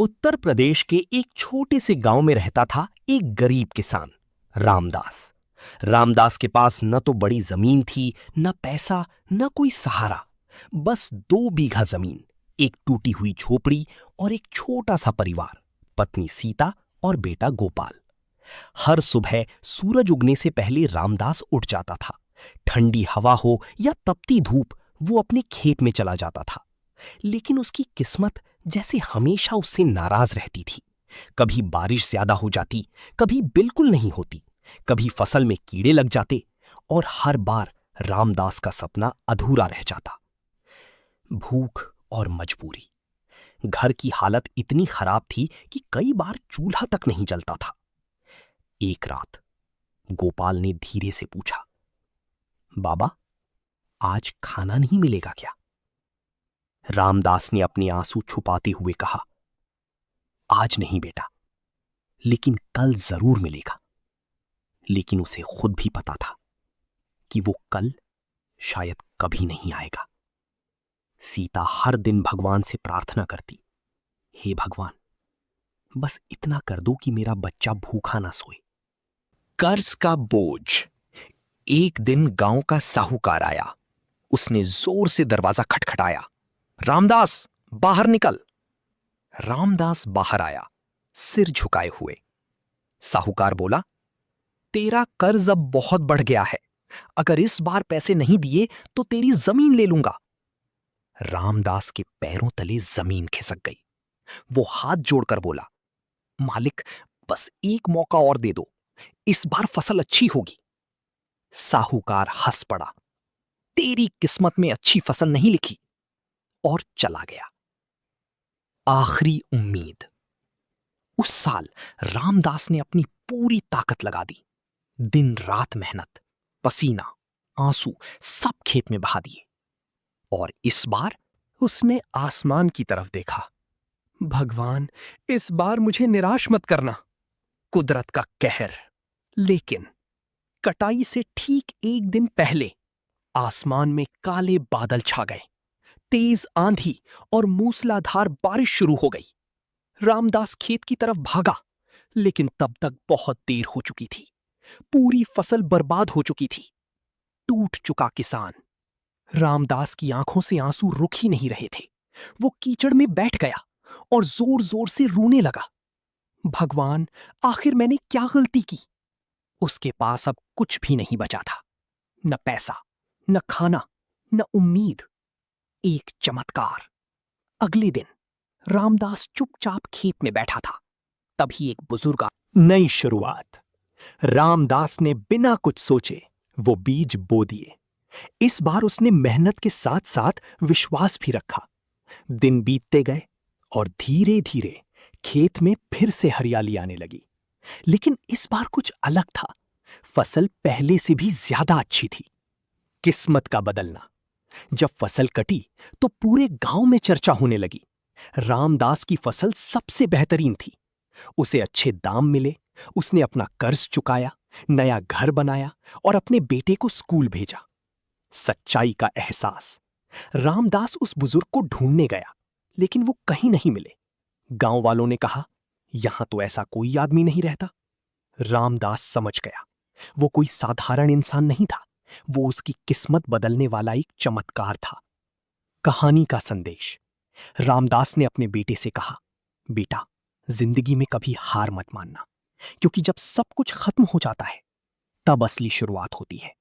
उत्तर प्रदेश के एक छोटे से गांव में रहता था एक गरीब किसान रामदास। रामदास के पास न तो बड़ी जमीन थी, न पैसा, न कोई सहारा। बस 2 बीघा जमीन, एक टूटी हुई झोपड़ी और एक छोटा सा परिवार, पत्नी सीता और बेटा गोपाल। हर सुबह सूरज उगने से पहले रामदास उठ जाता था। ठंडी हवा हो या तपती धूप, वो अपने खेत में चला जाता था। लेकिन उसकी किस्मत जैसे हमेशा उससे नाराज रहती थी। कभी बारिश ज्यादा हो जाती, कभी बिल्कुल नहीं होती, कभी फसल में कीड़े लग जाते और हर बार रामदास का सपना अधूरा रह जाता। भूख और मजबूरी, घर की हालत इतनी खराब थी कि कई बार चूल्हा तक नहीं जलता था। एक रात गोपाल ने धीरे से पूछा, बाबा, आज खाना नहीं मिलेगा क्या? रामदास ने अपने आंसू छुपाते हुए कहा, आज नहीं बेटा, लेकिन कल जरूर मिलेगा। लेकिन उसे खुद भी पता था कि वो कल शायद कभी नहीं आएगा। सीता हर दिन भगवान से प्रार्थना करती, हे भगवान, बस इतना कर दो कि मेरा बच्चा भूखा ना सोए। कर्ज का बोझ। एक दिन गांव का साहूकार आया। उसने जोर से दरवाजा खटखटाया, रामदास, बाहर निकल। रामदास बाहर आया, सिर झुकाए हुए। साहूकार बोला, तेरा कर्ज अब बहुत बढ़ गया है। अगर इस बार पैसे नहीं दिए तो तेरी जमीन ले लूंगा। रामदास के पैरों तले जमीन खिसक गई। वो हाथ जोड़कर बोला, मालिक, बस एक मौका और दे दो, इस बार फसल अच्छी होगी। साहूकार हंस पड़ा, तेरी किस्मत में अच्छी फसल नहीं लिखी, और चला गया। आखिरी उम्मीद। उस साल रामदास ने अपनी पूरी ताकत लगा दी। दिन रात मेहनत, पसीना, आंसू सब खेत में बहा दिए। और इस बार उसने आसमान की तरफ देखा। भगवान, इस बार मुझे निराश मत करना। कुदरत का कहर। लेकिन कटाई से ठीक एक दिन पहले आसमान में काले बादल छा गए। तेज आंधी और मूसलाधार बारिश शुरू हो गई। रामदास खेत की तरफ भागा, लेकिन तब तक बहुत देर हो चुकी थी। पूरी फसल बर्बाद हो चुकी थी। टूट चुका किसान। रामदास की आंखों से आंसू रुक ही नहीं रहे थे। वो कीचड़ में बैठ गया और जोर जोर से रोने लगा। भगवान, आखिर मैंने क्या गलती की? उसके पास अब कुछ भी नहीं बचा था। न पैसा, न खाना, न उम्मीद। एक चमत्कार। अगले दिन रामदास चुपचाप खेत में बैठा था। तभी एक बुजुर्ग नई शुरुआत। रामदास ने बिना कुछ सोचे वो बीज बो दिए। इस बार उसने मेहनत के साथ साथ विश्वास भी रखा। दिन बीतते गए और धीरे धीरे खेत में फिर से हरियाली आने लगी। लेकिन इस बार कुछ अलग था। फसल पहले से भी ज्यादा अच्छी थी। किस्मत का बदलना। जब फसल कटी तो पूरे गांव में चर्चा होने लगी। रामदास की फसल सबसे बेहतरीन थी। उसे अच्छे दाम मिले, उसने अपना कर्ज चुकाया, नया घर बनाया और अपने बेटे को स्कूल भेजा। सच्चाई का एहसास। रामदास उस बुजुर्ग को ढूंढने गया, लेकिन वो कहीं नहीं मिले। गांव वालों ने कहा, यहां तो ऐसा कोई आदमी नहीं रहता। रामदास समझ गया, वो कोई साधारण इंसान नहीं था। वो उसकी किस्मत बदलने वाला एक चमत्कार था। कहानी का संदेश। रामदास ने अपने बेटे से कहा, बेटा, जिंदगी में कभी हार मत मानना, क्योंकि जब सब कुछ खत्म हो जाता है तब असली शुरुआत होती है।